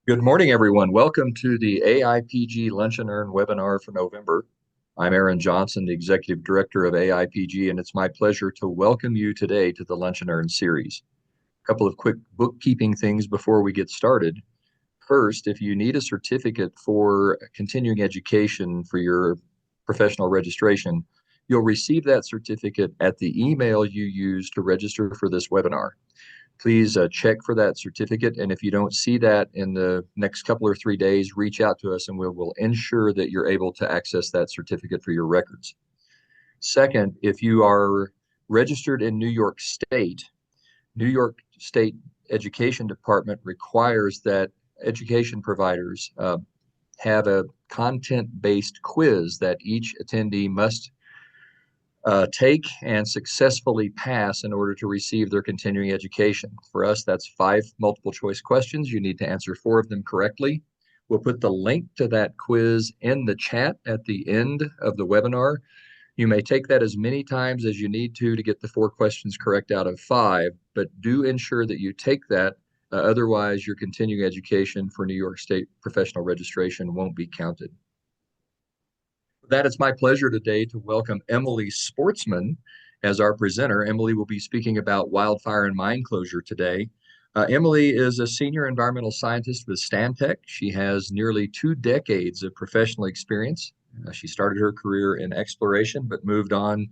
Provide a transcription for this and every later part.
Good morning, everyone. Welcome to the AIPG Lunch and Earn webinar for November. I'm Aaron Johnson, the Executive Director of AIPG, and it's my pleasure to welcome you today to the Lunch and Earn series. A couple of quick bookkeeping things before we get started. First, if you need a certificate for continuing education for your professional registration, you'll receive that certificate at the email you used to register for this webinar. Please check for that certificate. And if you don't see that in the next couple or 3 days, reach out to us and we'll ensure that you're able to access that certificate for your records. Second, if you are registered in New York State Education Department requires that education providers have a content-based quiz that each attendee must take and successfully pass in order to receive their continuing education. For us, that's 5 multiple choice questions. You need to answer 4 of them correctly. We'll put the link to that quiz in the chat at the end of the webinar. You may take that as many times as you need to get the 4 questions correct out of 5, but do ensure that you take that. Otherwise, your continuing education for New York State professional registration won't be counted. That it's my pleasure today to welcome Emily Sportsman as our presenter. Emily will be speaking about wildfire and mine closure today. Emily is a senior environmental scientist with Stantec. She has nearly 2 decades of professional experience. She started her career in exploration, but moved on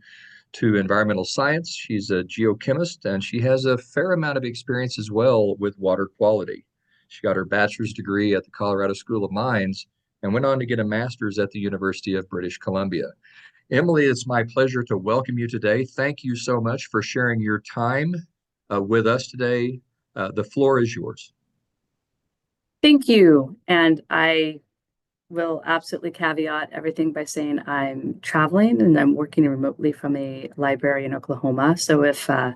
to environmental science. She's a geochemist, and she has a fair amount of experience as well with water quality. She got her bachelor's degree at the Colorado School of Mines and went on to get a master's at the University of British Columbia. Emily, it's my pleasure to welcome you today. Thank you so much for sharing your time with us today. The floor is yours. Thank you. And I will absolutely caveat everything by saying I'm traveling and I'm working remotely from a library in Oklahoma. So if I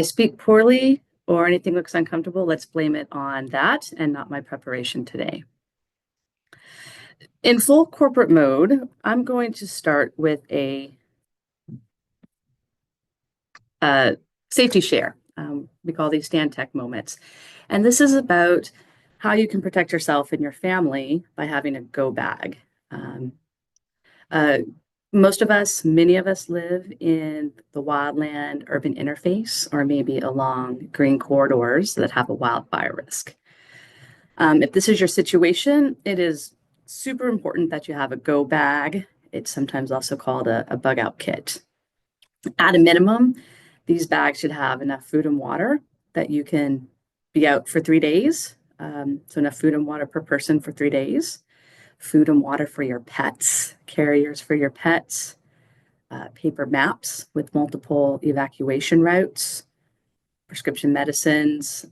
speak poorly or anything looks uncomfortable, let's blame it on that and not my preparation today. In full corporate mode, I'm going to start with a safety share. We call these Stantec moments. And this is about how you can protect yourself and your family by having a go bag. Most of us, many of us live in the wildland urban interface or maybe along green corridors that have a wildfire risk. If this is your situation, it is super important that you have a go bag. It's sometimes also called a bug out kit. At a minimum, these bags should have enough food and water that you can be out for 3 days. So enough food and water per person for 3 days. Food and water for your pets, carriers for your pets, paper maps with multiple evacuation routes, prescription medicines,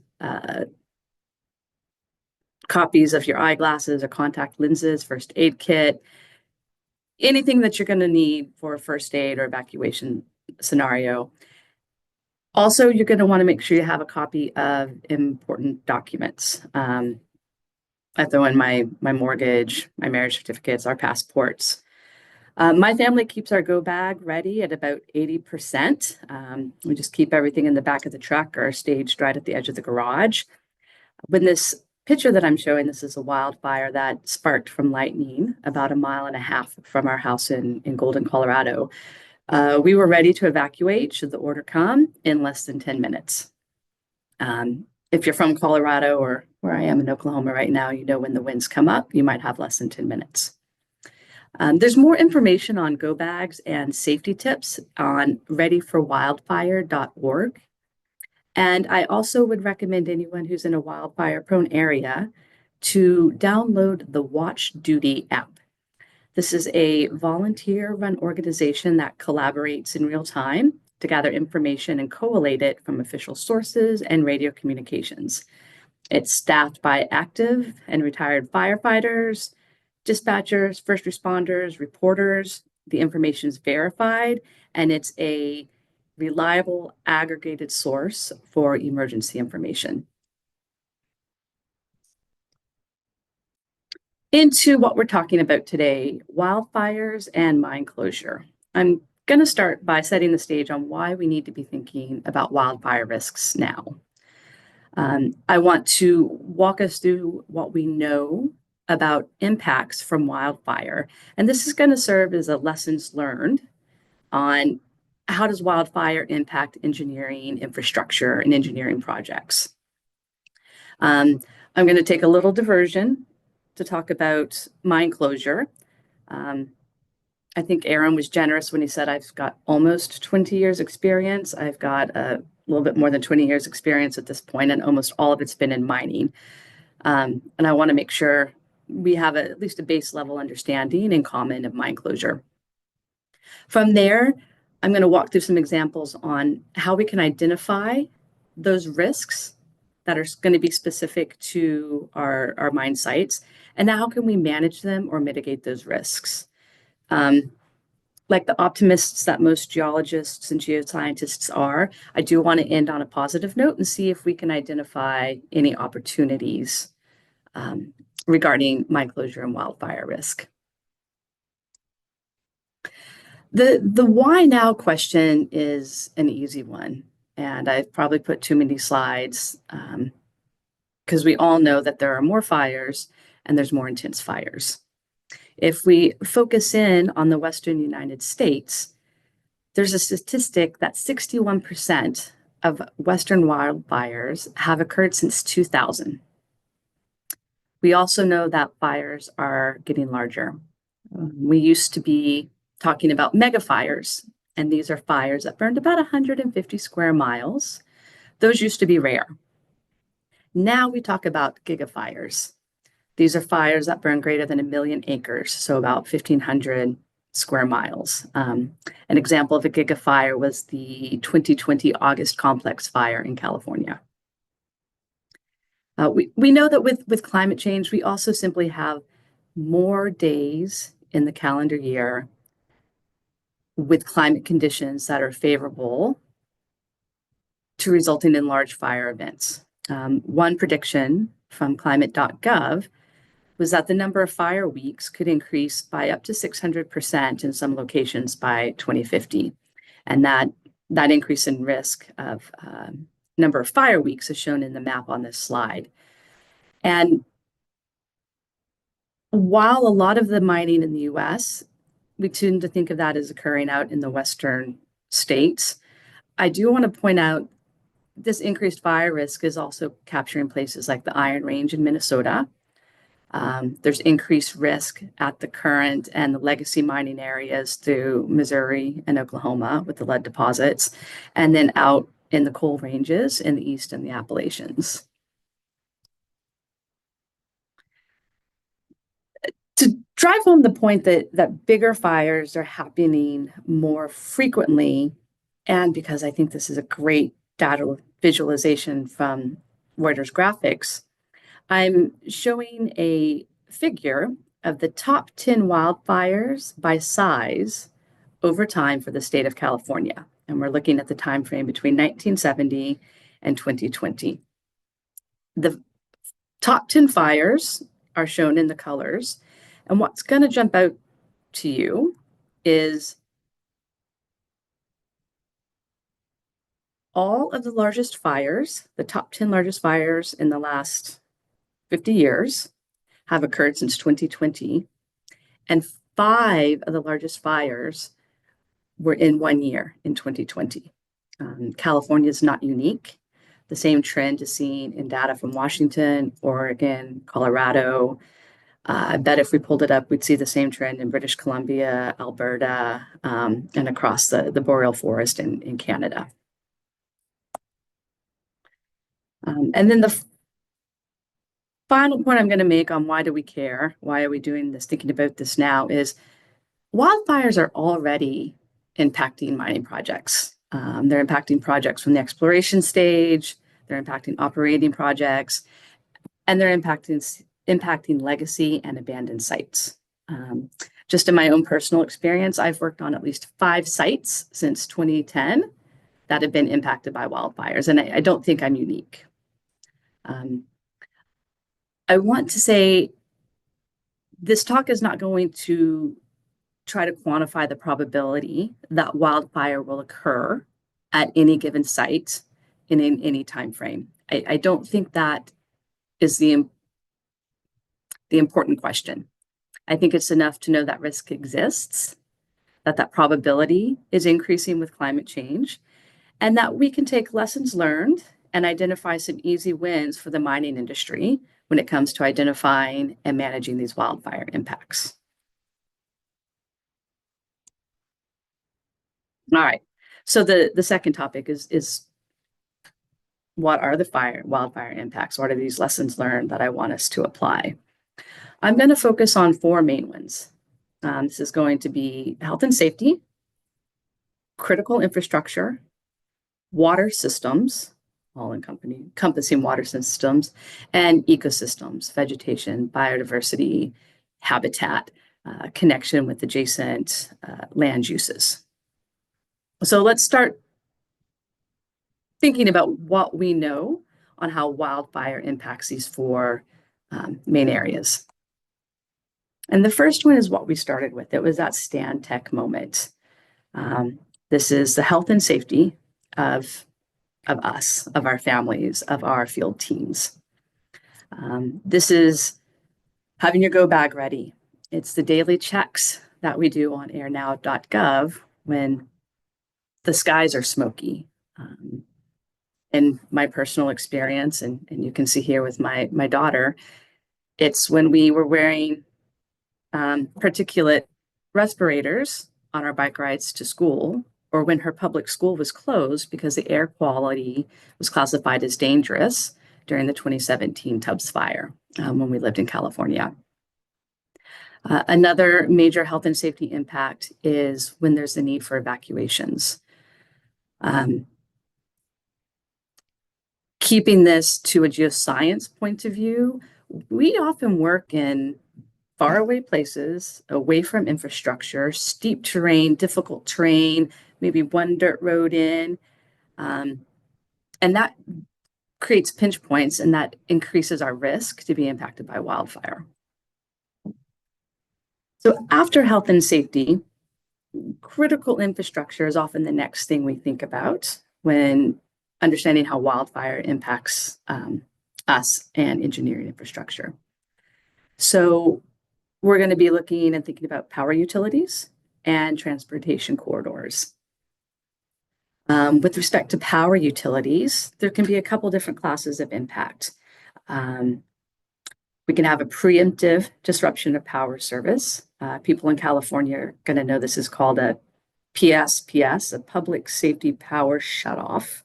copies of your eyeglasses or contact lenses, first aid kit, anything that you're going to need for a first aid or evacuation scenario. Also, you're going to want to make sure you have a copy of important documents. I throw in my mortgage, my marriage certificates, our passports. My family keeps our go bag ready at about 80%. We just keep everything in the back of the truck or staged right at the edge of the garage. When this picture that I'm showing, this is a wildfire that sparked from lightning about 1.5 miles from our house in Golden, Colorado. We were ready to evacuate should the order come in less than 10 minutes. If you're from Colorado or where I am in Oklahoma right now, you know when the winds come up, you might have less than 10 minutes. There's more information on go bags and safety tips on readyforwildfire.org. And I also would recommend anyone who's in a wildfire-prone area to download the Watch Duty app. This is a volunteer-run organization that collaborates in real time to gather information and collate it from official sources and radio communications. It's staffed by active and retired firefighters, dispatchers, first responders, reporters. The information is verified, and it's a reliable aggregated source for emergency information. Into what we're talking about today, wildfires and mine closure. I'm going to start by setting the stage on why we need to be thinking about wildfire risks now. I want to walk us through what we know about impacts from wildfire. And this is going to serve as a lessons learned on how does wildfire impact engineering infrastructure and engineering projects. I'm going to take a little diversion to talk about mine closure. I think Aaron was generous when he said I've got almost 20 years experience. I've got a little bit more than 20 years experience at this point, and almost all of it's been in mining. And I want to make sure we have at least a base level understanding in common of mine closure. From there, I'm going to walk through some examples on how we can identify those risks that are going to be specific to our mine sites, and how can we manage them or mitigate those risks. Like the optimists that most geologists and geoscientists are, I do want to end on a positive note and see if we can identify any opportunities regarding mine closure and wildfire risk. The why now question is an easy one, and I've probably put too many slides because we all know that there are more fires and there's more intense fires. If we focus in on the Western United States, there's a statistic that 61% of Western wildfires have occurred since 2000. We also know that fires are getting larger. We used to be talking about megafires, and these are fires that burned about 150 square miles. Those used to be rare. Now we talk about gigafires. These are fires that burn greater than 1 million acres, so about 1,500 square miles. An example of a gigafire was the 2020 August complex fire in California. We know that with climate change, we also simply have more days in the calendar year with climate conditions that are favorable to resulting in large fire events. One prediction from climate.gov was that the number of fire weeks could increase by up to 600% in some locations by 2050. And that increase in risk of number of fire weeks is shown in the map on this slide. And while a lot of the mining in the US, we tend to think of that as occurring out in the Western states, I do want to point out this increased fire risk is also capturing places like the Iron Range in Minnesota. There's increased risk at the current and the legacy mining areas through Missouri and Oklahoma with the lead deposits, and then out in the coal ranges in the East and the Appalachians. To drive home the point that bigger fires are happening more frequently, and because I think this is a great data visualization from Reuters graphics, I'm showing a figure of the top 10 wildfires by size over time for the state of California. And we're looking at the time frame between 1970 and 2020. The top 10 fires are shown in the colors. And what's going to jump out to you is all of the largest fires, the top 10 largest fires in the last 50 years have occurred since 2020, and 5 of the largest fires were in 1 year in 2020. California is not unique. The same trend is seen in data from Washington, Oregon, Colorado. I bet if we pulled it up, we'd see the same trend in British Columbia, Alberta, and across the boreal forest in Canada. And then the final point I'm going to make on why do we care, why are we doing this, thinking about this now, is wildfires are already impacting mining projects. They're impacting projects from the exploration stage, they're impacting operating projects, and they're impacting legacy and abandoned sites. Just in my own personal experience, I've worked on at least 5 sites since 2010 that have been impacted by wildfires, and I don't think I'm unique. I want to say this talk is not going to try to quantify the probability that wildfire will occur at any given site in any time frame. I don't think that is the important question. I think it's enough to know that risk exists, that probability is increasing with climate change, and that we can take lessons learned and identify some easy wins for the mining industry when it comes to identifying and managing these wildfire impacts. All right. So the second topic is what are the wildfire impacts? What are these lessons learned that I want us to apply? I'm going to focus on four main ones. This is going to be health and safety, critical infrastructure, water systems, all encompassing water systems, and ecosystems, vegetation, biodiversity, habitat, connection with adjacent land uses. So let's start thinking about what we know on how wildfire impacts these four main areas. And the first one is what we started with. It was that Stantec moment. This is the health and safety of us, of our families, of our field teams. This is having your go bag ready. It's the daily checks that we do on airnow.gov when the skies are smoky. In my personal experience, and you can see here with my daughter, it's when we were wearing particulate respirators on our bike rides to school, or when her public school was closed because the air quality was classified as dangerous during the 2017 Tubbs fire when we lived in California. Another major health and safety impact is when there's the need for evacuations. Keeping this to a geoscience point of view, we often work in faraway places, away from infrastructure, steep terrain, difficult terrain, maybe one dirt road in. And that creates pinch points, and that increases our risk to be impacted by wildfire. So after health and safety, critical infrastructure is often the next thing we think about when understanding how wildfire impacts us and engineering infrastructure. So we're going to be looking and thinking about power utilities and transportation corridors. With respect to power utilities, there can be a couple different classes of impact. We can have a preemptive disruption of power service. People in California are going to know this is called a PSPS, a public safety power shutoff.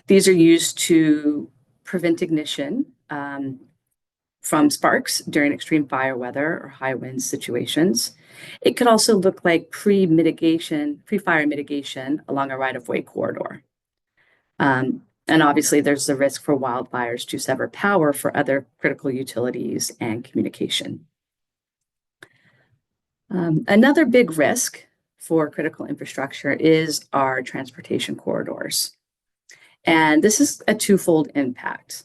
These are used to prevent ignition from sparks during extreme fire weather or high wind situations. It could also look like pre-fire mitigation along a right-of-way corridor. And obviously, there's the risk for wildfires to sever power for other critical utilities and communication. Another big risk for critical infrastructure is our transportation corridors. And this is a twofold impact.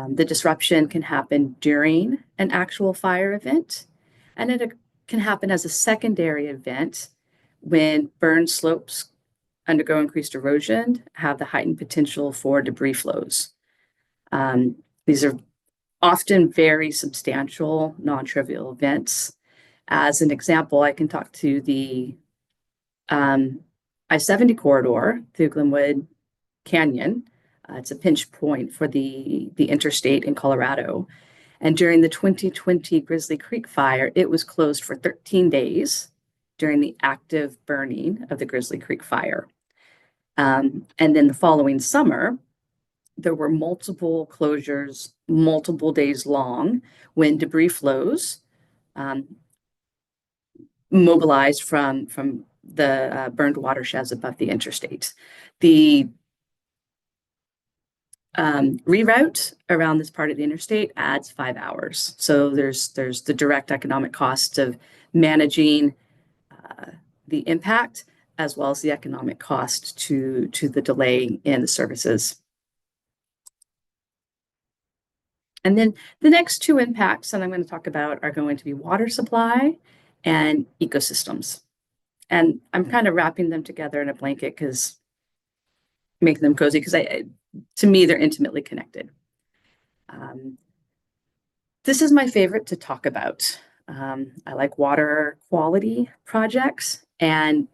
The disruption can happen during an actual fire event, and it can happen as a secondary event when burn slopes undergo increased erosion, have the heightened potential for debris flows. These are often very substantial, non-trivial events. As an example, I can talk to the I-70 corridor through Glenwood Canyon. It's a pinch point for the interstate in Colorado. And during the 2020 Grizzly Creek fire, it was closed for 13 days during the active burning of the Grizzly Creek fire. And then the following summer, there were multiple closures, multiple days long, when debris flows mobilized from the burned watersheds above the interstate. The reroute around this part of the interstate adds 5 hours. So there's the direct economic cost of managing the impact, as well as the economic cost to the delay in the services. And then the next two impacts that I'm going to talk about are going to be water supply and ecosystems. And I'm kind of wrapping them together in a blanket because make them cozy because to me, they're intimately connected. This is my favorite to talk about. I like water quality projects, and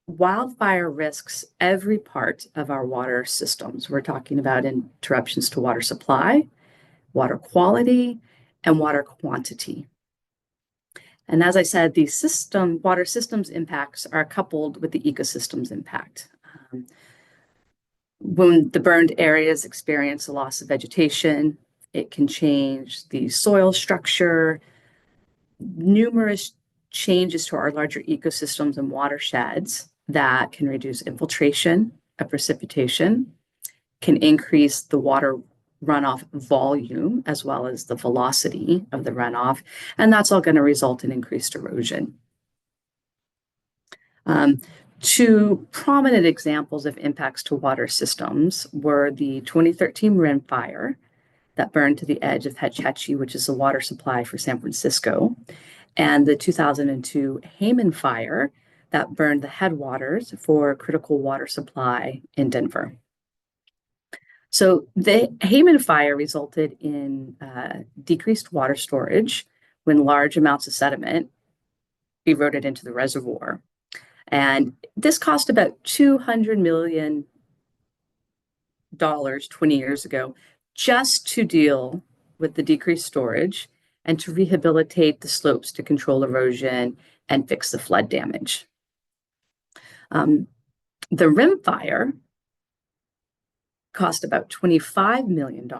wildfire risks every part of our water systems. We're talking about interruptions to water supply, water quality, and water quantity. And as I said, the water systems impacts are coupled with the ecosystem's impact. When the burned areas experience a loss of vegetation, it can change the soil structure, numerous changes to our larger ecosystems and watersheds that can reduce infiltration of precipitation, can increase the water runoff volume as well as the velocity of the runoff, and that's all going to result in increased erosion. Two prominent examples of impacts to water systems were the 2013 Rim Fire that burned to the edge of Hetch Hetchy, which is the water supply for San Francisco, and the 2002 Hayman Fire that burned the headwaters for critical water supply in Denver. So the Hayman Fire resulted in decreased water storage when large amounts of sediment eroded into the reservoir. And this cost about $200 million 20 years ago just to deal with the decreased storage and to rehabilitate the slopes to control erosion and fix the flood damage. The Rim Fire cost about $25 million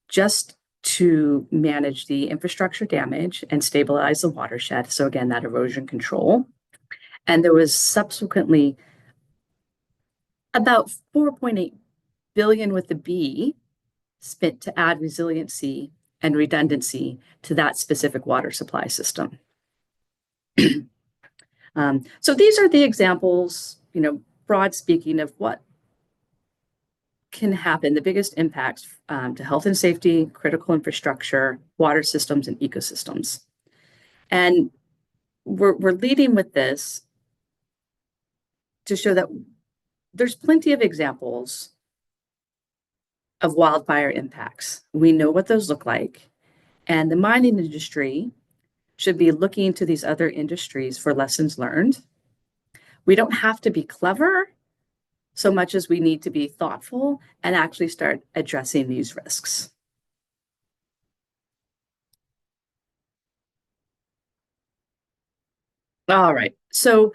just to manage the infrastructure damage and stabilize the watershed. So again, that erosion control. And there was subsequently about 4.8 billion with the B spent to add resiliency and redundancy to that specific water supply system. So these are the examples, broad speaking, of what can happen, the biggest impacts to health and safety, critical infrastructure, water systems, and ecosystems. And we're leading with this to show that there's plenty of examples of wildfire impacts. We know what those look like. And the mining industry should be looking to these other industries for lessons learned. We don't have to be clever so much as we need to be thoughtful and actually start addressing these risks. All right. So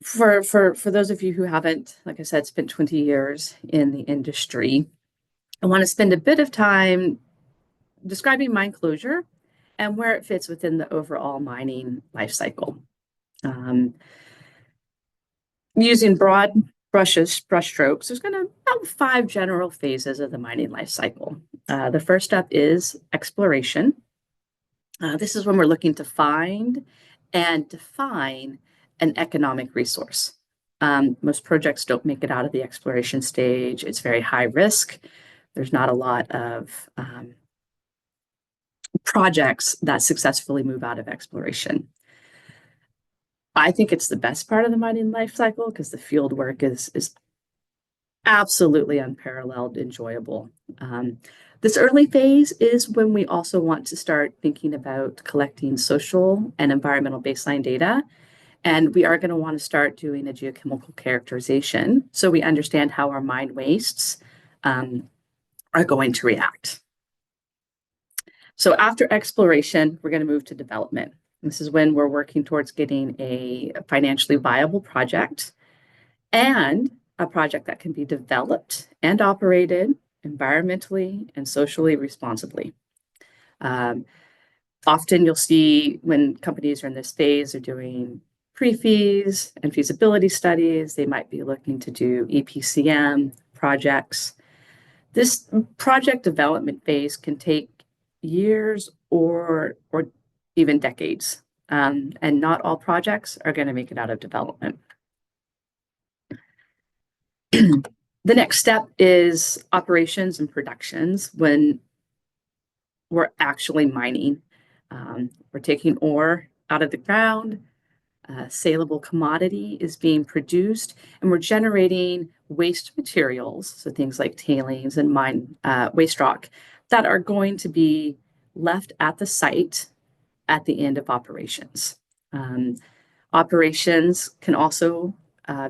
for those of you who haven't, like I said, spent 20 years in the industry, I want to spend a bit of time describing mine closure and where it fits within the overall mining life cycle. Using broad brush strokes, there's going to be about 5 general phases of the mining life cycle. The first step is exploration. This is when we're looking to find and define an economic resource. Most projects don't make it out of the exploration stage. It's very high risk. There's not a lot of projects that successfully move out of exploration. I think it's the best part of the mining life cycle because the field work is absolutely unparalleled, enjoyable. This early phase is when we also want to start thinking about collecting social and environmental baseline data. And we are going to want to start doing a geochemical characterization so we understand how our mine wastes are going to react. So after exploration, we're going to move to development. This is when we're working towards getting a financially viable project and a project that can be developed and operated environmentally and socially responsibly. Often you'll see when companies are in this phase, they're doing pre-fees and feasibility studies. They might be looking to do EPCM projects. This project development phase can take years or even decades. And not all projects are going to make it out of development. The next step is operations and productions when we're actually mining. We're taking ore out of the ground, Saleable commodity is being produced, and we're generating waste materials, so things like tailings and mine waste rock, that are going to be left at the site at the end of operations. Operations can also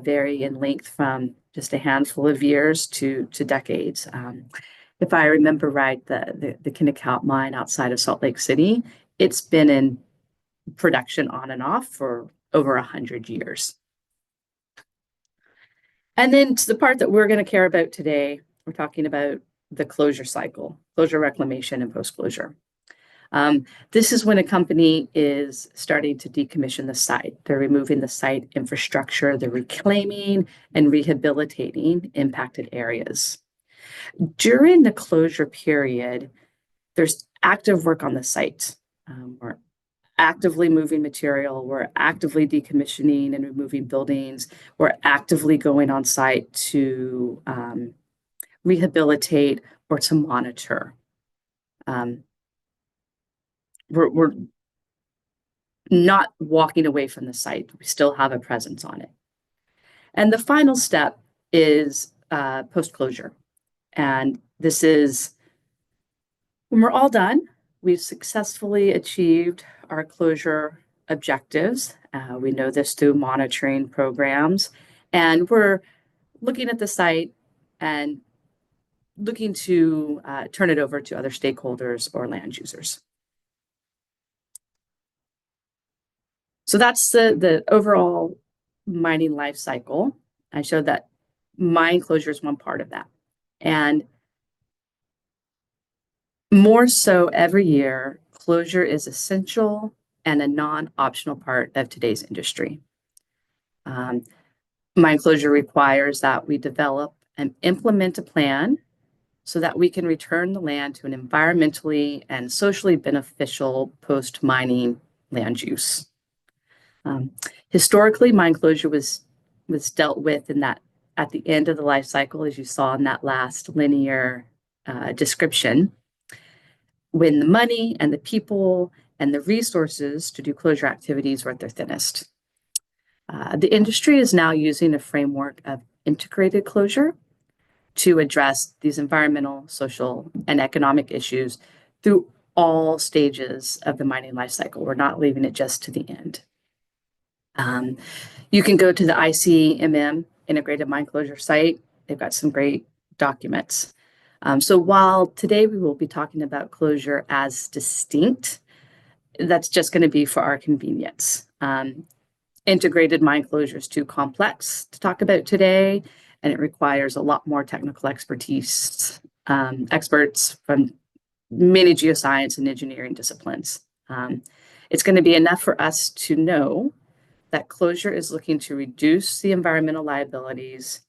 vary in length from just a handful of years to decades. If I remember right, the Kennecott mine outside of Salt Lake City, it's been in production on and off for over 100 years. And then to the part that we're going to care about today, we're talking about the closure cycle, closure reclamation and post-closure. This is when a company is starting to decommission the site. They're removing the site infrastructure, they're reclaiming and rehabilitating impacted areas. During the closure period, there's active work on the site. We're actively moving material, we're actively decommissioning and removing buildings, we're actively going on site to rehabilitate or to monitor. We're not walking away from the site. We still have a presence on it. And the final step is post-closure. And this is when we're all done, we've successfully achieved our closure objectives. We know this through monitoring programs. And we're looking at the site and looking to turn it over to other stakeholders or land users. So that's the overall mining life cycle. I showed that mine closure is one part of that. And more so every year, closure is essential and a non-optional part of today's industry. Mine closure requires that we develop and implement a plan so that we can return the land to an environmentally and socially beneficial post-mining land use. Historically, mine closure was dealt with in that at the end of the life cycle, as you saw in that last linear description, when the money and the people and the resources to do closure activities were at their thinnest. The industry is now using a framework of integrated closure to address these environmental, social, and economic issues through all stages of the mining life cycle. We're not leaving it just to the end. You can go to the ICMM Integrated Mine Closure site. They've got some great documents. So while today we will be talking about closure as distinct, that's just going to be for our convenience. Integrated mine closure is too complex to talk about today, and it requires a lot more technical expertise, experts from many geoscience and engineering disciplines. It's going to be enough for us to know that closure is looking to reduce the environmental liabilities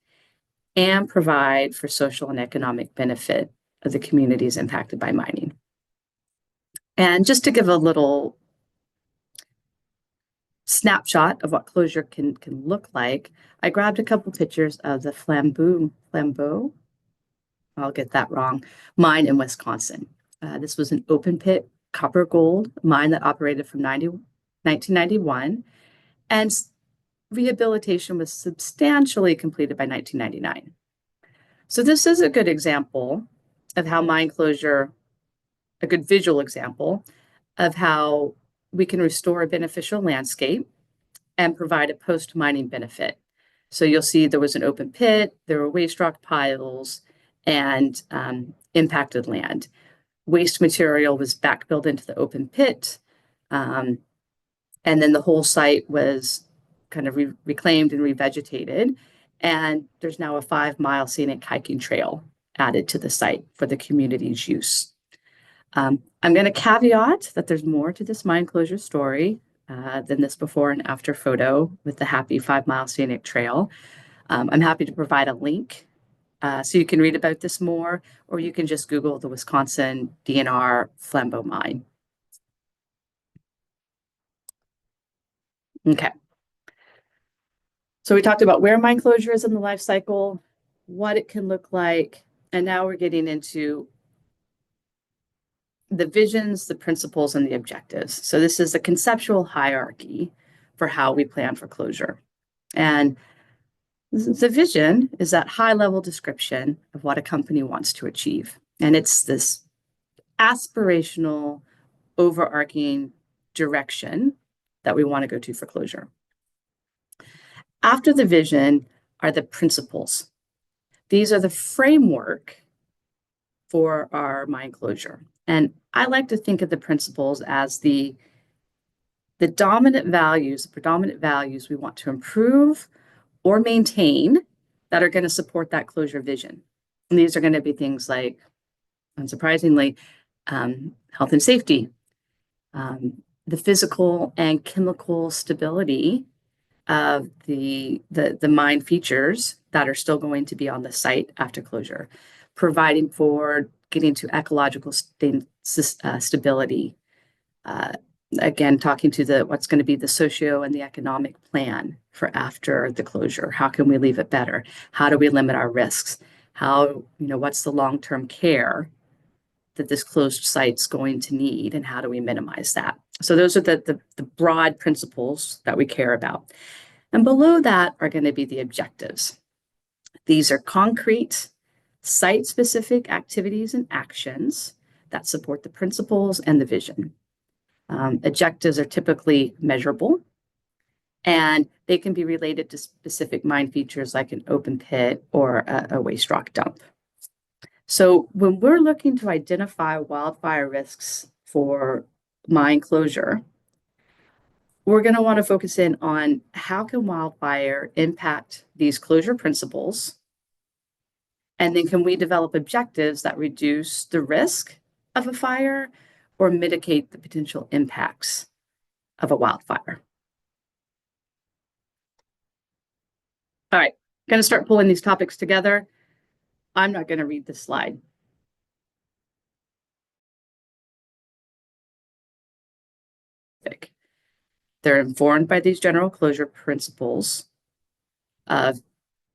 and provide for social and economic benefit of the communities impacted by mining. And just to give a little snapshot of what closure can look like, I grabbed a couple pictures of the Flambeau, I'll get that wrong, mine in Wisconsin. This was an open pit copper gold mine that operated from 1991, and rehabilitation was substantially completed by 1999. So this is a good example of how mine closure, a good visual example of how we can restore a beneficial landscape and provide a post-mining benefit. So you'll see there was an open pit, there were waste rock piles, and impacted land. Waste material was backfilled into the open pit, and then the whole site was kind of reclaimed and revegetated. And there's now a 5-mile scenic hiking trail added to the site for the community's use. I'm going to caveat that there's more to this mine closure story than this before and after photo with the happy 5-mile scenic trail. I'm happy to provide a link so you can read about this more, or you can just Google the Wisconsin DNR Flambeau mine. Okay. So we talked about where mine closure is in the life cycle, what it can look like, and now we're getting into the visions, the principles, and the objectives. So this is a conceptual hierarchy for how we plan for closure. And the vision is that high-level description of what a company wants to achieve. And it's this aspirational, overarching direction that we want to go to for closure. After the vision are the principles. These are the framework for our mine closure. And I like to think of the principles as the predominant values we want to improve or maintain that are going to support that closure vision. And these are going to be things like, unsurprisingly, health and safety, the physical and chemical stability of the mine features that are still going to be on the site after closure, providing for getting to ecological stability. Again, talking to what's going to be the socio and the economic plan for after the closure. How can we leave it better? How do we limit our risks? What's the long-term care that this closed site's going to need, and how do we minimize that? So those are the broad principles that we care about. And below that are going to be the objectives. These are concrete, site-specific activities and actions that support the principles and the vision. Objectives are typically measurable, and they can be related to specific mine features like an open pit or a waste rock dump. So when we're looking to identify wildfire risks for mine closure, we're going to want to focus in on how can wildfire impact these closure principles, and then can we develop objectives that reduce the risk of a fire or mitigate the potential impacts of a wildfire. All right, going to start pulling these topics together. I'm not going to read this slide. They're informed by these general closure principles of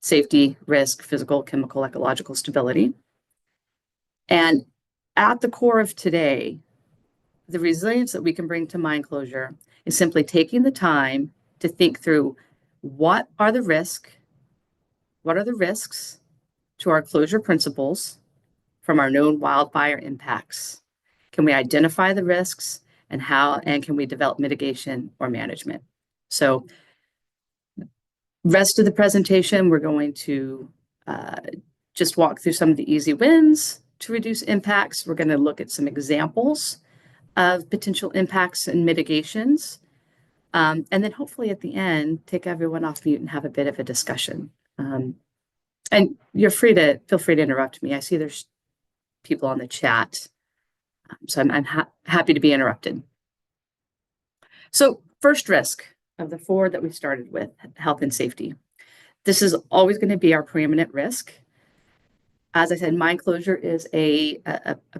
safety, risk, physical, chemical, ecological stability. And at the core of today, the resilience that we can bring to mine closure is simply taking the time to think through what are the risks to our closure principles from our known wildfire impacts. Can we identify the risks, and can we develop mitigation or management? So rest of the presentation, we're going to just walk through some of the easy wins to reduce impacts. We're going to look at some examples of potential impacts and mitigations. And then hopefully at the end, take everyone off mute and have a bit of a discussion. And feel free to interrupt me. I see there's people on the chat. So I'm happy to be interrupted. So first risk of the four that we started with, health and safety. This is always going to be our preeminent risk. As I said, mine closure is a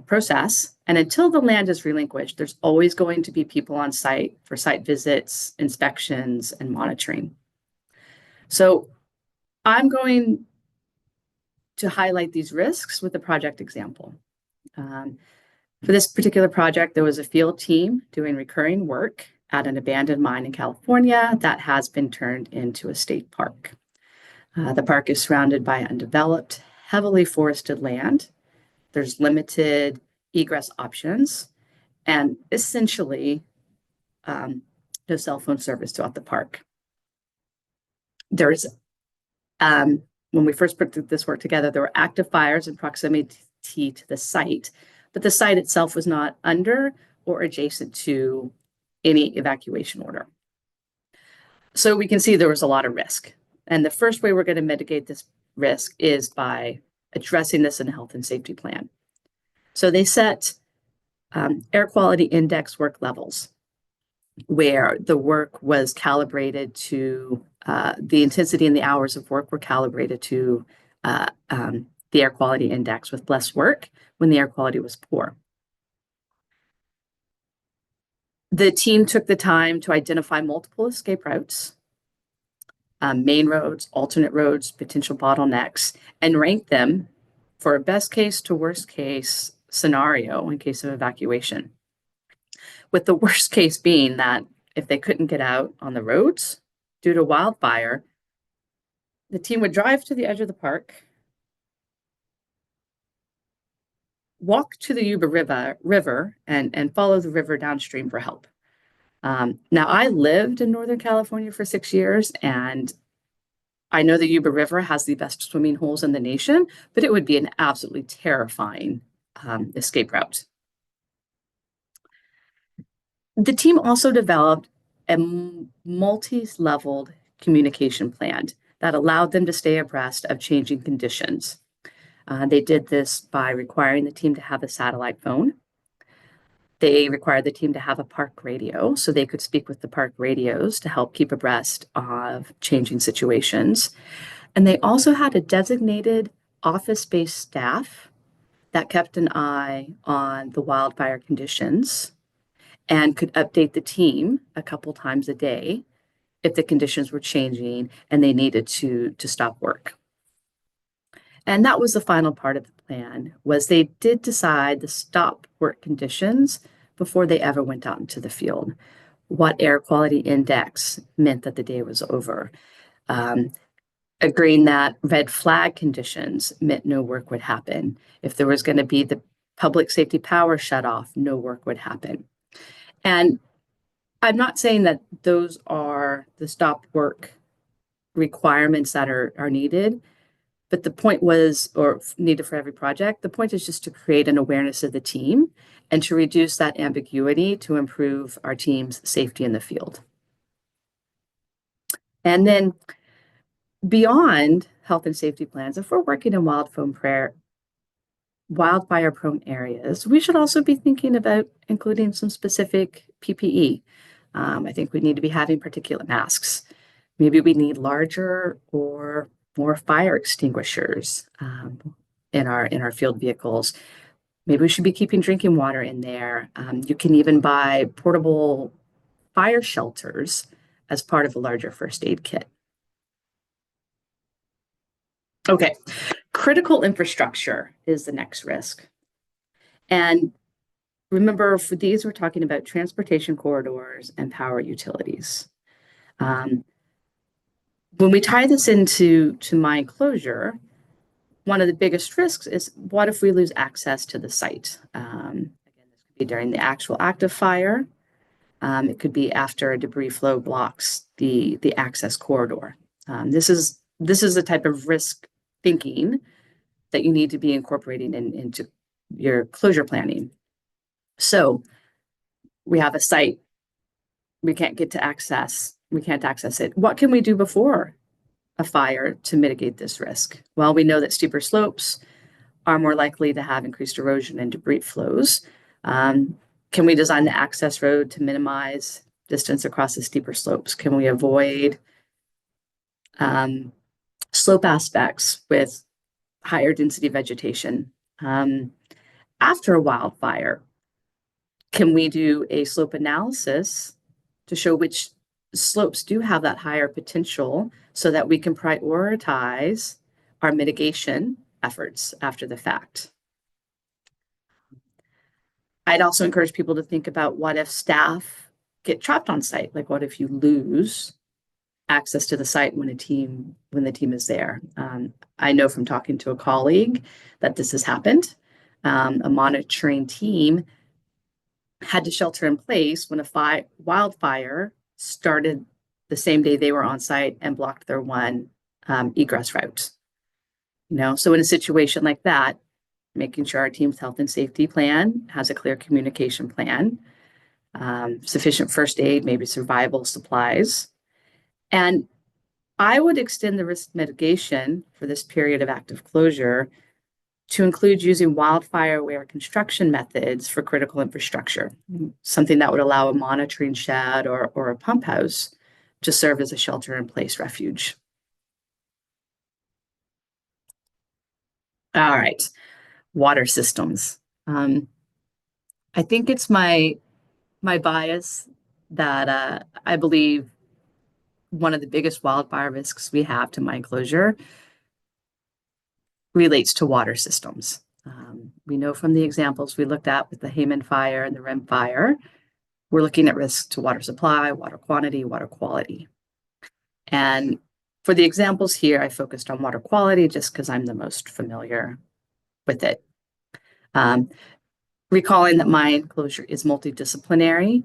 process, and until the land is relinquished, there's always going to be people on site for site visits, inspections, and monitoring. So I'm going to highlight these risks with a project example. For this particular project, there was a field team doing recurring work at an abandoned mine in California that has been turned into a state park. The park is surrounded by undeveloped, heavily forested land. There's limited egress options, and essentially no cell phone service throughout the park. There's, when we first put this work together, there were active fires in proximity to the site, but the site itself was not under or adjacent to any evacuation order. So we can see there was a lot of risk. And the first way we're going to mitigate this risk is by addressing this in a health and safety plan. So they set air quality index work levels, where the work was calibrated to, the intensity and the hours of work were calibrated to the air quality index, with less work when the air quality was poor. The team took the time to identify multiple escape routes, main roads, alternate roads, potential bottlenecks, and rank them for a best case to worst case scenario in case of evacuation. With the worst case being that if they couldn't get out on the roads due to wildfire, the team would drive to the edge of the park, walk to the Yuba River and follow the river downstream for help. Now, I lived in Northern California for 6 years, and I know the Yuba River has the best swimming holes in the nation, but it would be an absolutely terrifying escape route. The team also developed a multi-leveled communication plan that allowed them to stay abreast of changing conditions. They did this by requiring the team to have a satellite phone. They required the team to have a park radio so they could speak with the park radios to help keep abreast of changing situations. And they also had a designated office-based staff that kept an eye on the wildfire conditions and could update the team a couple times a day if the conditions were changing and they needed to stop work. And that was the final part of the plan, was they did decide the stop work conditions before they ever went out into the field. What air quality index meant that the day was over. Agreeing that red flag conditions meant no work would happen. If there was going to be the public safety power shut off, no work would happen. And I'm not saying that those are the stop work requirements that are needed, but the point was, or needed for every project, the point is just to create an awareness of the team and to reduce that ambiguity to improve our team's safety in the field. And then beyond health and safety plans, if we're working in wildfire-prone areas, we should also be thinking about including some specific PPE. I think we need to be having particulate masks. Maybe we need larger or more fire extinguishers in our field vehicles. Maybe we should be keeping drinking water in there. You can even buy portable fire shelters as part of a larger first aid kit. Okay, critical infrastructure is the next risk. And remember, for these, we're talking about transportation corridors and power utilities. When we tie this into mine closure, one of the biggest risks is, what if we lose access to the site? Again, this could be during the actual act of fire. It could be after a debris flow blocks the access corridor. This is the type of risk thinking that you need to be incorporating into your closure planning. So we have a site, we can't get to access, we can't access it. What can we do before a fire to mitigate this risk? Well, we know that steeper slopes are more likely to have increased erosion and debris flows. Can we design the access road to minimize distance across the steeper slopes? Can we avoid slope aspects with higher density vegetation? After a wildfire, can we do a slope analysis to show which slopes do have that higher potential so that we can prioritize our mitigation efforts after the fact? I'd also encourage people to think about, what if staff get trapped on site? Like, what if you lose access to the site when the team is there? I know from talking to a colleague that this has happened. A monitoring team had to shelter in place when a wildfire started the same day they were on site and blocked their one egress route. So in a situation like that, making sure our team's health and safety plan has a clear communication plan, sufficient first aid, maybe survival supplies. And I would extend the risk mitigation for this period of active closure to include using wildfire-aware construction methods for critical infrastructure, something that would allow a monitoring shed or a pump house to serve as a shelter-in-place refuge. All right, water systems. I think it's my bias that I believe one of the biggest wildfire risks we have to mine closure relates to water systems. We know from the examples we looked at with the Hayman fire and the Rim fire We're looking at risks to water supply, water quantity, water quality. And for the examples here, I focused on water quality just because I'm the most familiar with it. Recalling that mine closure is multidisciplinary,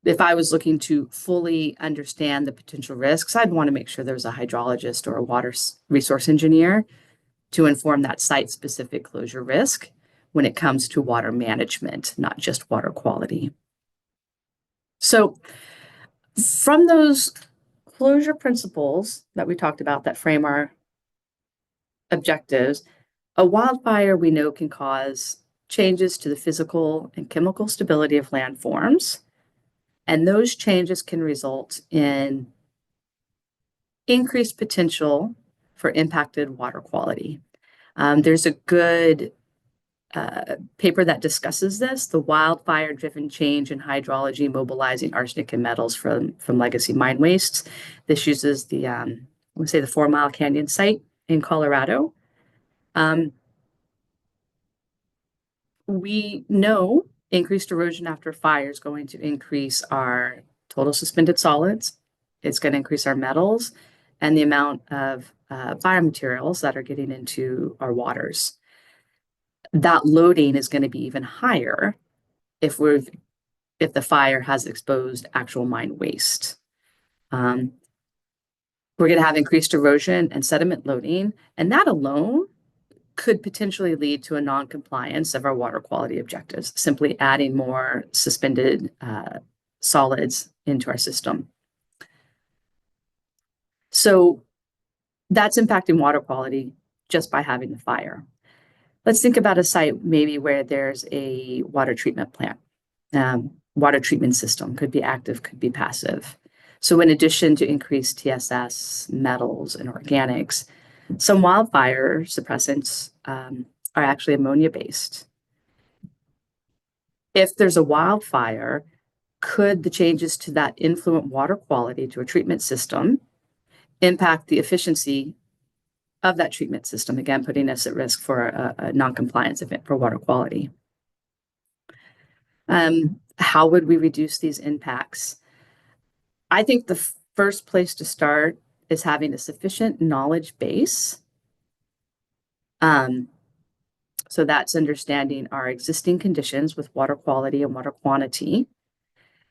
if I was looking to fully understand the potential risks, I'd want to make sure there was a hydrologist or a water resource engineer to inform that site-specific closure risk when it comes to water management, not just water quality. So from those closure principles that we talked about that frame our objectives, a wildfire we know can cause changes to the physical and chemical stability of landforms, and those changes can result in increased potential for impacted water quality. There's a good paper that discusses this, the wildfire-driven change in hydrology mobilizing arsenic and metals from legacy mine wastes. This uses the, the 4 Mile Canyon site in Colorado. We know increased erosion after fire is going to increase our total suspended solids. It's going to increase our metals and the amount of biomaterials that are getting into our waters. That loading is going to be even higher if the fire has exposed actual mine waste. We're going to have increased erosion and sediment loading, and that alone could potentially lead to a non-compliance of our water quality objectives, simply adding more suspended solids into our system. So that's impacting water quality just by having the fire. Let's think about a site maybe where there's a water treatment plant. Water treatment system could be active, could be passive. So in addition to increased TSS, metals, and organics, some wildfire suppressants are actually ammonia-based. If there's a wildfire, could the changes to that influent water quality to a treatment system impact the efficiency of that treatment system, again, putting us at risk for a non-compliance event for water quality? How would we reduce these impacts? I think the first place to start is having a sufficient knowledge base. So that's understanding our existing conditions with water quality and water quantity,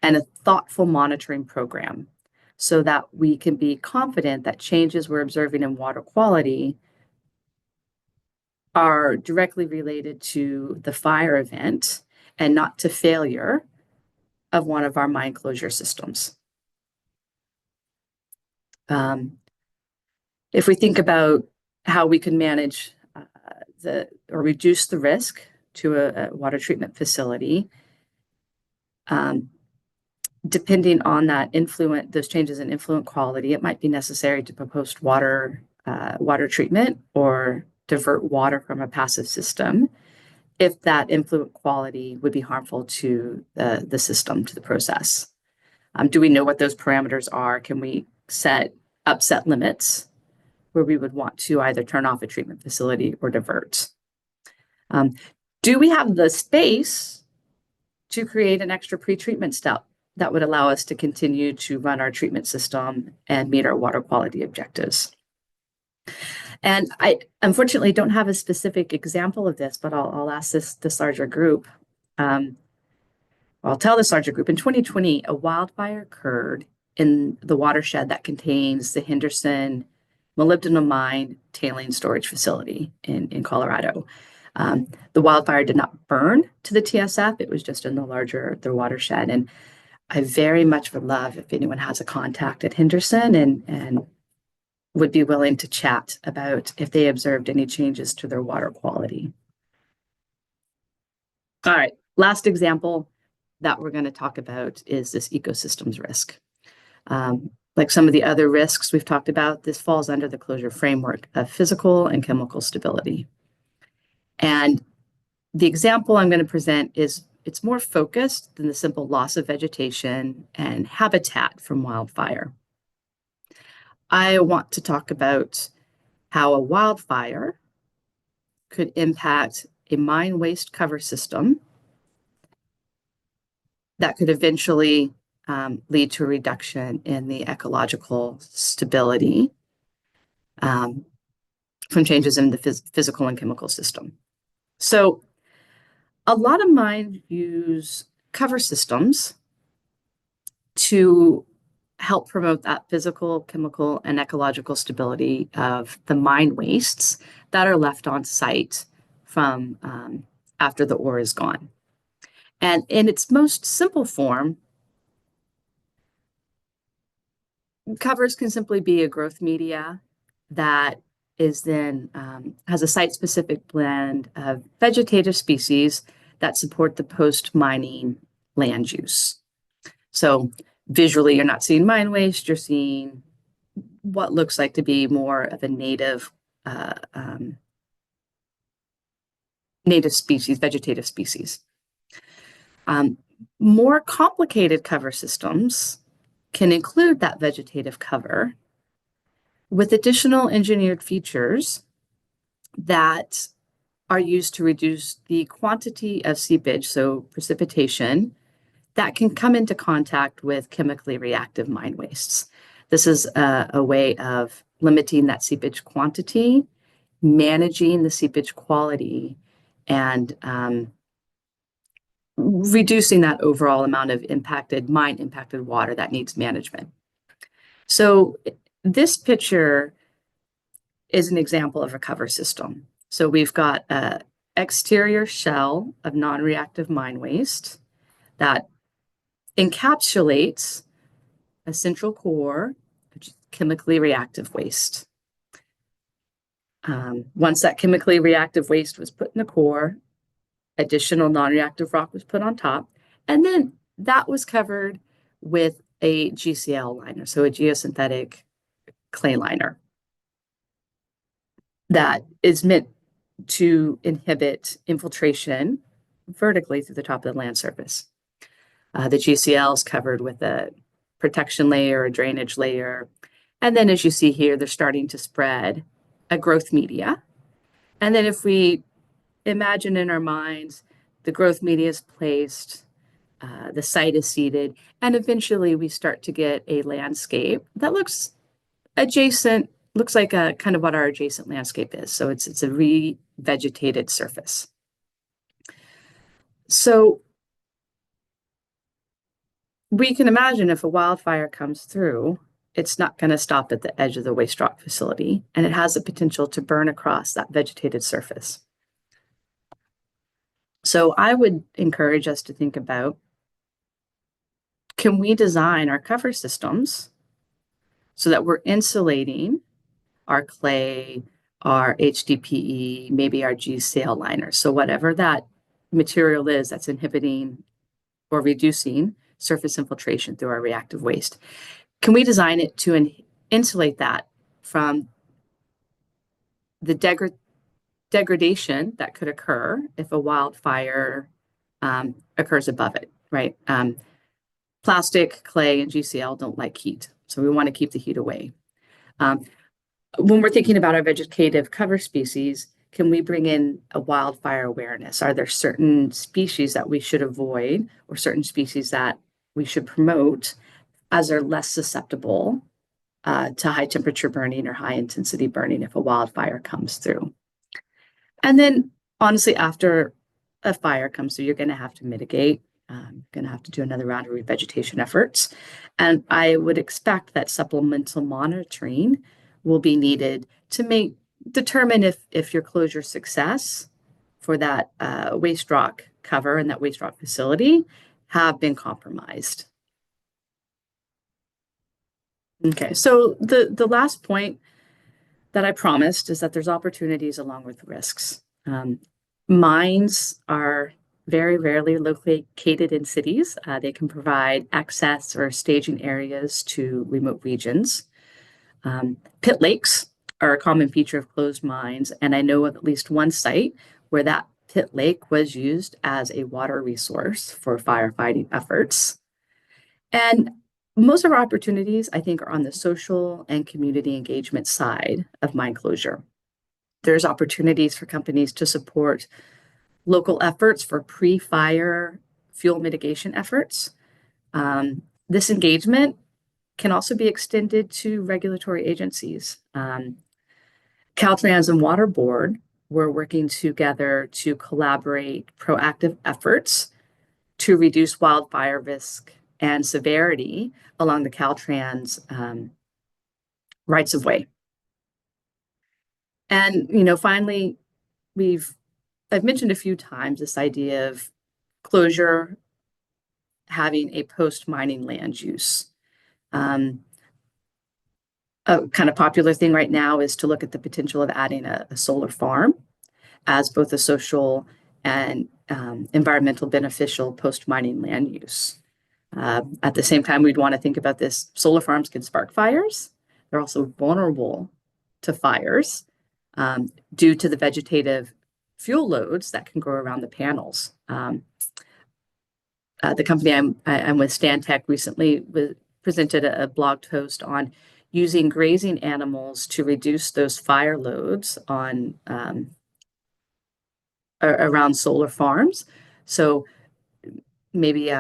and a thoughtful monitoring program so that we can be confident that changes we're observing in water quality are directly related to the fire event and not to failure of one of our mine closure systems. If we think about how we can manage or reduce the risk to a water treatment facility, depending on those changes in influent quality, it might be necessary to propose water treatment or divert water from a passive system if that influent quality would be harmful to the system, to the process. Do we know what those parameters are? Can we set limits where we would want to either turn off a treatment facility or divert? Do we have the space to create an extra pretreatment step that would allow us to continue to run our treatment system and meet our water quality objectives? And I unfortunately don't have a specific example of this, but I'll ask this larger group. I'll tell this larger group. In 2020, a wildfire occurred in the watershed that contains the Henderson molybdenum mine tailing storage facility in Colorado. The wildfire did not burn to the TSF. It was just in the watershed. And I very much would love if anyone has a contact at Henderson and would be willing to chat about if they observed any changes to their water quality. All right, last example that we're going to talk about is this ecosystems risk. Like some of the other risks we've talked about, this falls under the closure framework of physical and chemical stability. And the example I'm going to present it's more focused than the simple loss of vegetation and habitat from wildfire. I want to talk about how a wildfire could impact a mine waste cover system that could eventually lead to a reduction in the ecological stability from changes in the physical and chemical system. So a lot of mines use cover systems to help promote that physical, chemical, and ecological stability of the mine wastes that are left on site from after the ore is gone. And in its most simple form, covers can simply be a growth media that is then has a site-specific blend of vegetative species that support the post-mining land use. So visually, you're not seeing mine waste, you're seeing what looks like to be more of a native native species, vegetative species. More complicated cover systems can include that vegetative cover with additional engineered features that are used to reduce the quantity of seepage, so precipitation, that can come into contact with chemically reactive mine wastes. This is a way of limiting that seepage quantity, managing the seepage quality, and reducing that overall amount of mine-impacted water that needs management. So this picture is an example of a cover system. So we've got an exterior shell of non-reactive mine waste that encapsulates a central core, which is chemically reactive waste. Once that chemically reactive waste was put in the core, additional non-reactive rock was put on top, and then that was covered with a GCL liner, so a geosynthetic clay liner that is meant to inhibit infiltration vertically through the top of the land surface. The GCL is covered with a protection layer, a drainage layer, and then as you see here, they're starting to spread a growth media. And then if we imagine in our minds, the growth media is placed, the site is seeded, and eventually we start to get a landscape that looks like a kind of what our adjacent landscape is. So it's a revegetated surface. So we can imagine if a wildfire comes through, it's not going to stop at the edge of the waste rock facility, and it has the potential to burn across that vegetated surface. So I would encourage us to think about, can we design our cover systems so that we're insulating our clay, our HDPE, maybe our GCL liners. So whatever that material is that's inhibiting or reducing surface infiltration through our reactive waste. Can we design it to insulate that from the degradation that could occur if a wildfire occurs above it, right? Plastic, clay, and GCL don't like heat, so we want to keep the heat away. When we're thinking about our vegetative cover species, can we bring in a wildfire awareness? Are there certain species that we should avoid or certain species that we should promote as are less susceptible to high temperature burning or high intensity burning if a wildfire comes through? And then honestly, after a fire comes through, you're going to have to mitigate. You're going to have to do another round of revegetation efforts. And I would expect that supplemental monitoring will be needed to determine if your closure success for that waste rock cover and that waste rock facility have been compromised. Okay, so the last point that I promised is that there's opportunities along with risks. Mines are very rarely located in cities. They can provide access or staging areas to remote regions. Pit lakes are a common feature of closed mines, and I know of at least one site where that pit lake was used as a water resource for firefighting efforts. And most of our opportunities, I think, are on the social and community engagement side of mine closure. There's opportunities for companies to support local efforts for pre-fire fuel mitigation efforts. This engagement can also be extended to regulatory agencies. Caltrans and Water Board were working together to collaborate proactive efforts to reduce wildfire risk and severity along the Caltrans rights of way. And, finally, I've mentioned a few times this idea of closure having a post-mining land use. A kind of popular thing right now is to look at the potential of adding a solar farm as both a social and environmental beneficial post-mining land use. At the same time, we'd want to think about this. Solar farms can spark fires. They're also vulnerable to fires due to the vegetative fuel loads that can grow around the panels. The company I'm with, Stantec, recently presented a blog post on using grazing animals to reduce those fire loads on around solar farms. So maybe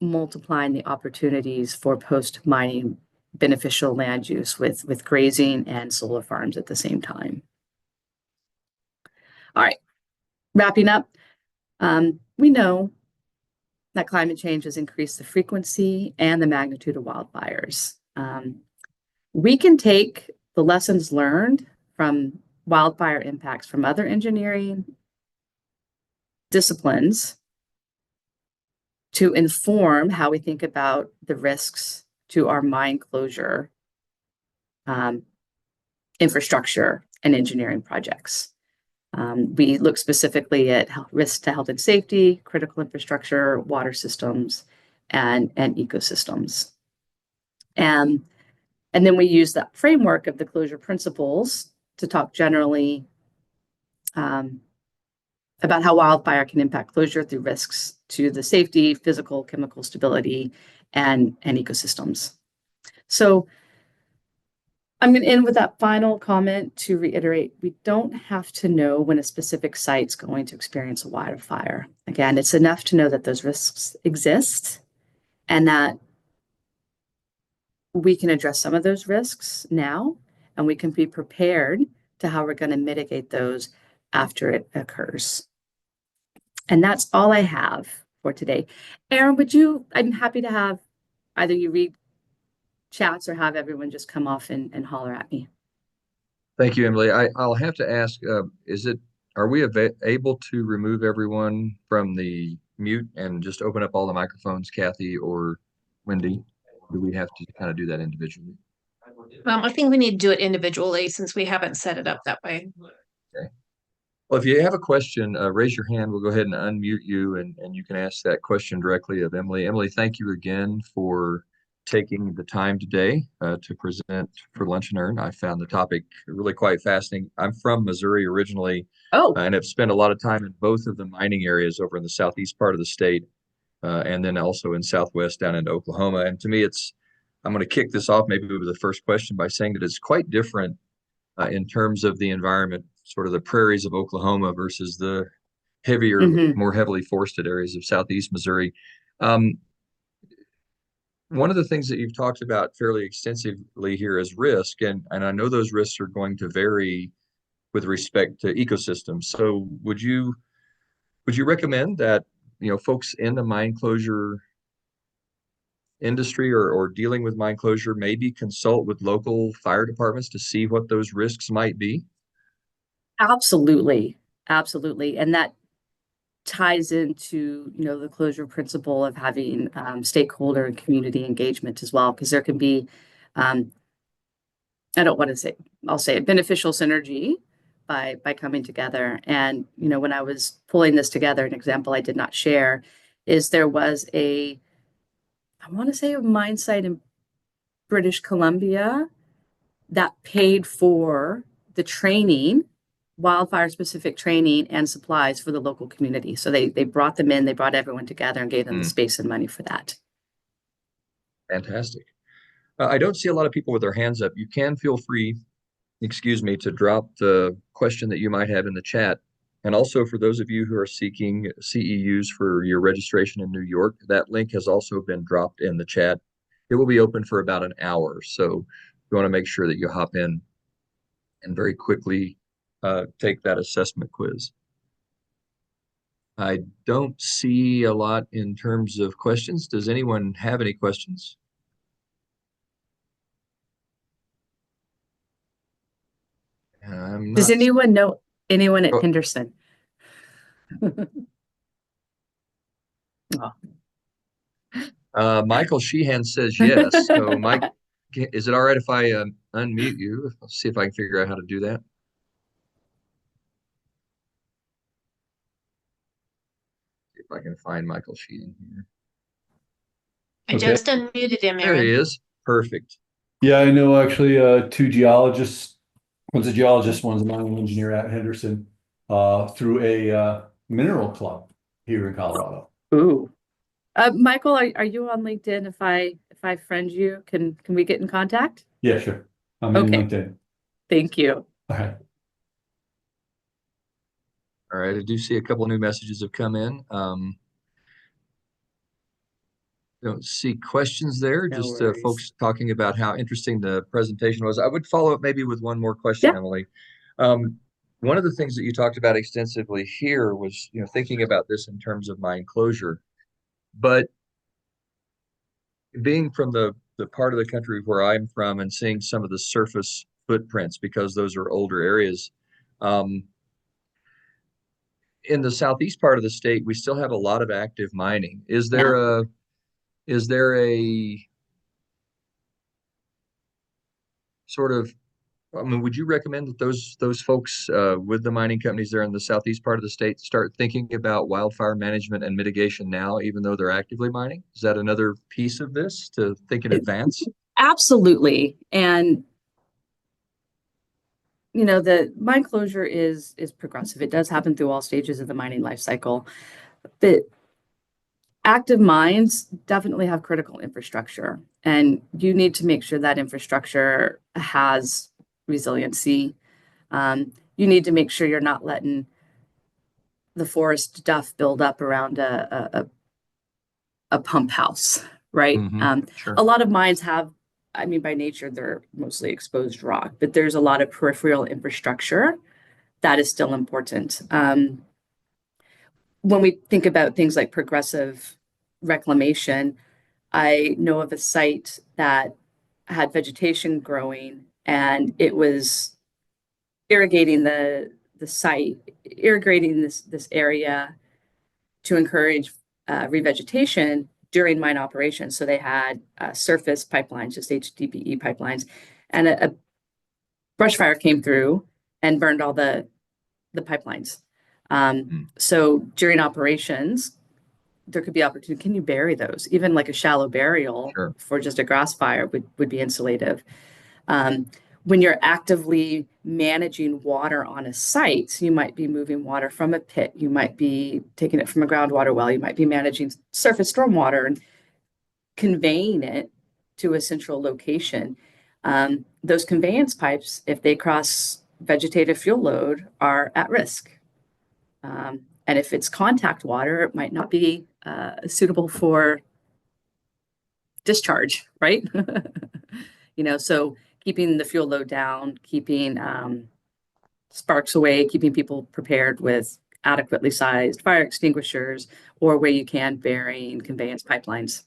multiplying the opportunities for post-mining beneficial land use with grazing and solar farms at the same time. All right, wrapping up, we know that climate change has increased the frequency and the magnitude of wildfires. We can take the lessons learned from wildfire impacts from other engineering disciplines to inform how we think about the risks to our mine closure infrastructure and engineering projects. We look specifically at risks to health and safety, critical infrastructure, water systems, and ecosystems. And then we use that framework of the closure principles to talk generally about how wildfire can impact closure through risks to the safety, physical, chemical stability, and ecosystems. So I'm going to end with that final comment to reiterate, we don't have to know when a specific site's going to experience a wildfire. Again, it's enough to know that those risks exist and that we can address some of those risks now, and we can be prepared to how we're going to mitigate those after it occurs. And that's all I have for today. Aaron, I'm happy to have either you read chats or have everyone just come off and holler at me. Thank you, Emily. I'll have to ask, are we able to remove everyone from the mute and just open up all the microphones, Kathy or Wendy? Or do we have to kind of do that individually? I think we need to do it individually since we haven't set it up that way. Okay. Well, if you have a question, raise your hand. We'll go ahead and unmute you, and you can ask that question directly of Emily. Emily, thank you again for taking the time today to present for Lunch and Earn. I found the topic really quite fascinating. I'm from Missouri originally, and have spent a lot of time in both of the mining areas over in the southeast part of the state, and then also in southwest down into Oklahoma. And to me, I'm going to kick this off maybe with the first question by saying that it's quite different in terms of the environment, sort of the prairies of Oklahoma versus the heavier, more heavily forested areas of southeast Missouri. One of the things that you've talked about fairly extensively here is risk, and I know those risks are going to vary with respect to ecosystems. So would you recommend that folks in the mine closure industry or dealing with mine closure maybe consult with local fire departments to see what those risks might be? Absolutely. And that ties into the closure principle of having stakeholder and community engagement as well, because there can be I'll say a beneficial synergy by coming together. And when I was pulling this together, an example I did not share is there was I want to say a mine site in British Columbia that paid for the training, wildfire specific training and supplies for the local community. So they brought them in, they brought everyone together and gave them the space and money for that. Fantastic. I don't see a lot of people with their hands up. You can feel free, to drop the question that you might have in the chat. And also for those of you who are seeking CEUs for your registration in New York, that link has also been dropped in the chat. It will be open for about an hour. So you want to make sure that you hop in and very quickly take that assessment quiz. I don't see a lot in terms of questions. Does anyone have any questions? I'm Does not. anyone know anyone at Oh, Henderson? Michael Sheehan says yes. So, Mike, is it all right if I unmute you? Let's see if I can figure out how to do that. See if I can find Michael Sheehan here. I Okay. just unmuted him, There he Aaron. is. Perfect. Yeah, I know actually two geologists. One's a geologist, one's a mining engineer at Henderson, through a mineral club here in Colorado. Ooh. Michael, are you on LinkedIn? If I friend you, can we get in contact? Yeah, sure. I'm in Okay. LinkedIn. Thank you. All right. All right. I do see a couple of new messages have come in. Don't see questions there, No just worries. folks talking about how interesting the presentation was. I would follow up maybe with one more question, Yeah. Emily. One of the things that you talked about extensively here was, thinking about this in terms of mine closure. But being from the part of the country where I'm from and seeing some of the surface footprints, because those are older areas, in the southeast part of the state, we still have a lot of active mining. Is there a sort of, would you recommend that those folks with the mining companies there in the southeast part of the state start thinking about wildfire management and mitigation now, even though they're actively mining? Is that another piece of this to think in advance? Absolutely. And the mine closure is progressive. It does happen through all stages of the mining life cycle. The active mines definitely have critical infrastructure, and you need to make sure that infrastructure has resiliency. You need to make sure you're not letting the forest stuff build up around a pump house, right? Sure. A lot of mines have, by nature, they're mostly exposed rock, but there's a lot of peripheral infrastructure that is still important. When we think about things like progressive reclamation, I know of a site that had vegetation growing, and it was irrigating the site, irrigating this area to encourage revegetation during mine operations. So they had surface pipelines, just HDPE pipelines, and a brush fire came through and burned all the pipelines. So during operations, there could be opportunity. Can you bury those? Even like a shallow burial Sure. for just a grass fire would be insulative. When you're actively managing water on a site, you might be moving water from a pit, you might be taking it from a groundwater well, you might be managing surface stormwater and conveying it to a central location. Those conveyance pipes, if they cross vegetative fuel load, are at risk. And if it's contact water, it might not be suitable for discharge, right? So keeping the fuel load down, keeping sparks away, keeping people prepared with adequately sized fire extinguishers, or where you can, burying conveyance pipelines.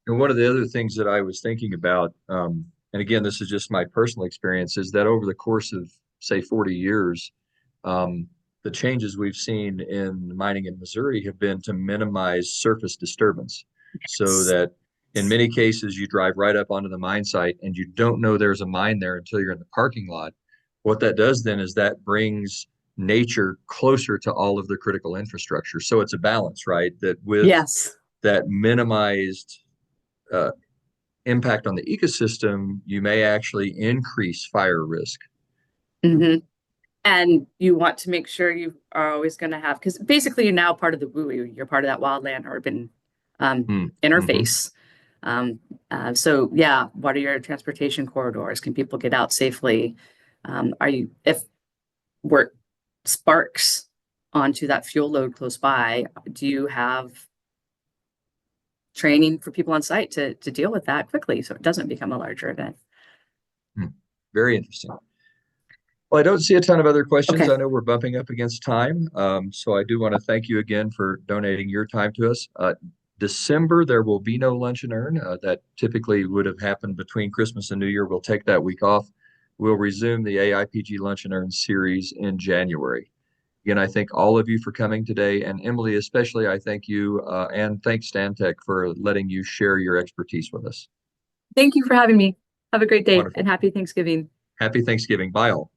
And one of the other things that I was thinking about, and again, this is just my personal experience, is that over the course of, say, 40 years, the changes we've seen in mining in Missouri have been to minimize surface disturbance, so that in many cases you drive right up onto the mine site and you don't know there's a mine there until you're in the parking lot. What that does then is that brings nature closer to all of the critical infrastructure. So it's a balance, right? That with that minimized impact on the ecosystem, you may actually increase fire risk. Mm-hmm. And you want to make sure you are always going to have, because basically you're now part of the WUI, you're part of that wildland urban interface. So yeah, what are your transportation corridors? Can people get out safely? If we're sparks onto that fuel load close by, do you have training for people on site to deal with that quickly so it doesn't become a larger event? Very interesting. Well, I don't see a ton of other questions. Okay. I know we're bumping up against time. So I do want to thank you again for donating your time to us. December, there will be no lunch and earn. That typically would have happened between Christmas and New Year. We'll take that week off. We'll resume the AIPG Lunch and Earn series in January. Again, I thank all of you for coming today. And Emily, especially, I thank you and thanks Stantec for letting you share your expertise with us. Thank you for having me. Have a great day Wonderful. and happy Thanksgiving. Happy Thanksgiving. Bye all.